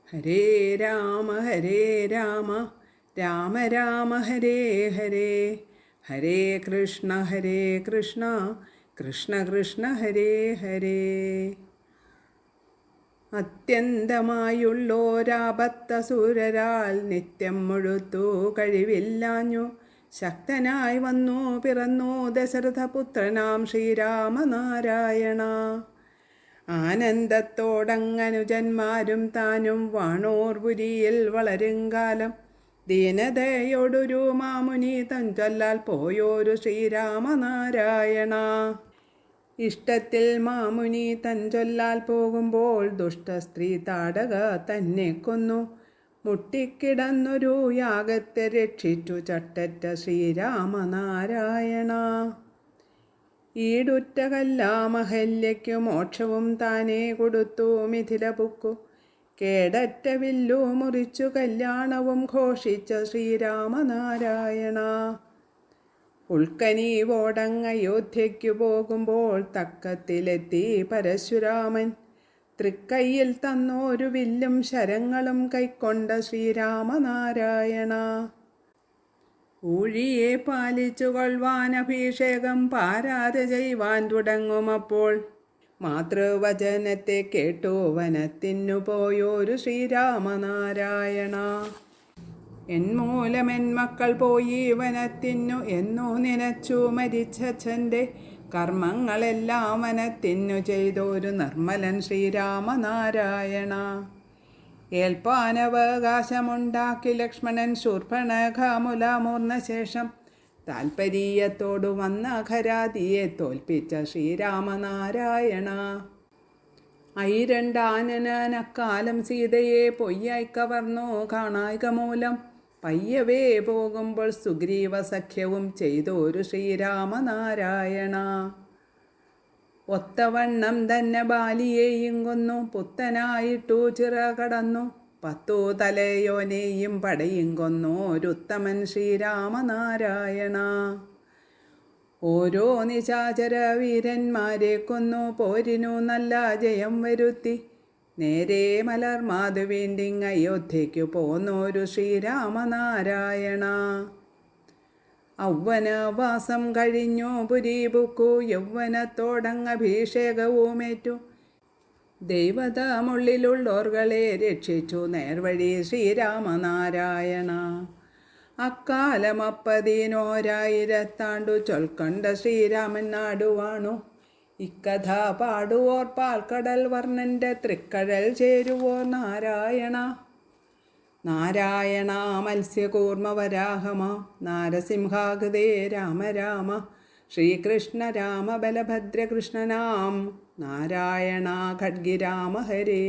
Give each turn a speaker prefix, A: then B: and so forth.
A: ഹരേ രാമ രാമ രാമ ഹരേ ഹരേ, ഹരേ കൃഷ്ണ കൃഷ്ണ കൃഷ്ണ ഹരേ ഹരേ. അത്യന്തമായുള്ളോരാപത്തസുരരാൽ നിത്യം മുഴുത്തു കഴിവില്ലാഞ്ഞു ശക്തനായി വന്നു പിറന്നു ദശരഥപുത്രനാം ശ്രീരാമനാരായണ. ആനന്ദത്തോടങ്ങനുജന്മാരും താനും വാണോർപുരിയിൽ വളരുംകാലം ദീനതയോടൊരു മാമുനി തഞ്ചൊല്ലാൽ പോയോരു ശ്രീരാമനാരായണ. ഇഷ്ടത്തിൽ മാമുനി തഞ്ചൊല്ലാൽ പോകുമ്പോൾ ദുഷ്ടസ്ത്രീ താടക തന്നെ കൊന്നു മുട്ടിക്കിടന്നൊരു യാഗത്തെ രക്ഷിച്ചു ചട്ടറ്റ ശ്രീരാമനാരായണ. ഈടുറ്റ കല്ലാമഹല്യയ്ക്കു മോക്ഷവും താനേ കൊടുത്തു മിഥില പുക്കു കേടറ്റ വില്ലു മുറിച്ചു കല്യാണവും ഘോഷിച്ച ശ്രീരാമനാരായണ. ഉൾക്കനീവോടങ്ങയോധ്യയ്ക്കു പോകുമ്പോൾ തക്കത്തിലെത്തി പരശുരാമൻ തൃക്കൈയിൽ തന്നോരു വില്ലും ശരങ്ങളും കൈക്കൊണ്ട ശ്രീരാമനാരായണ. ഊഴിയെ പാലിച്ചു കൊള്ളുവാൻ അഭിഷേകം പാരാതെ ചെയ്യുവാൻ തുടങ്ങുമപ്പോൾ മാതൃവചനത്തെ കേട്ടു വനത്തിനു പോയോരു ശ്രീരാമനാരായണ. എന്മൂലമെൻ മക്കൾ പോയി വനത്തിനു എന്നു നനച്ചു മരിച്ചച്ഛൻ്റെ കർമ്മങ്ങളെല്ലാം വനത്തിനു ചെയ്തൊരു നിർമ്മലൻ ശ്രീരാമനാരായണ. ഏൽപ്പാനവകാശമുണ്ടാക്കി ലക്ഷ്മണൻ ശൂർപ്പണഖമുലമൂർന്ന ശേഷം താൽപര്യത്തോടു വന്ന ഖരാതിയെ തോൽപ്പിച്ച ശ്രീരാമനാരായണ. ഐരണ്ടാനനക്കാലം സീതയെ പൊയ്യായി കവർന്നു കാണായിക മൂലം പയ്യവേ പോകുമ്പോൾ സുഗ്രീവ സഖ്യവും ചെയ്തൊരു ശ്രീരാമനാരായണ. ഒത്തവണ്ണം തന്നെ ബാലിയെയും കൊന്നു പുത്തനായിട്ടു ചിറ കടന്നു 10 തലയോനെയും പടയും കൊന്നു ഒരുത്തമൻ ശ്രീരാമനാരായണ. ഓരോ നിശാചര വീരന്മാരെ കൊന്നു പോരിനു നല്ല ജയം വരുത്തി നേരെ മലർമാധുവിൻ്റെ അയോധ്യയ്ക്കു പോന്നൊരു ശ്രീരാമനാരായണ. ഔവനവാസം കഴിഞ്ഞു പുരീപുക്കു യൗവനത്തോടങ്ങഭിഷേകവുമേറ്റു ദൈവതമുള്ളിലുള്ളോർകളെ രക്ഷിച്ചു നേർവഴി ശ്രീരാമനാരായണ. അക്കാലമപ്പതിനോരായിരത്താണ്ടു ചൊൽക്കണ്ട ശ്രീരാമൻ നാടുവാണു. ഇക്കഥ പാടുവോർ പാൽക്കടൽ വർണ്ണൻ്റെ തൃക്കഴൽ ചേരുവോർ നാരായണ. നാരായണ മത്സ്യകൂർമ്മവരാഹമ നാരസിംഹാകൃതേ രാമ രാമ ശ്രീകൃഷ്ണ രാമ ബലഭദ്രകൃഷ്ണനാം നാരായണ ഖഡ്ഗിരാമ ഹരേ.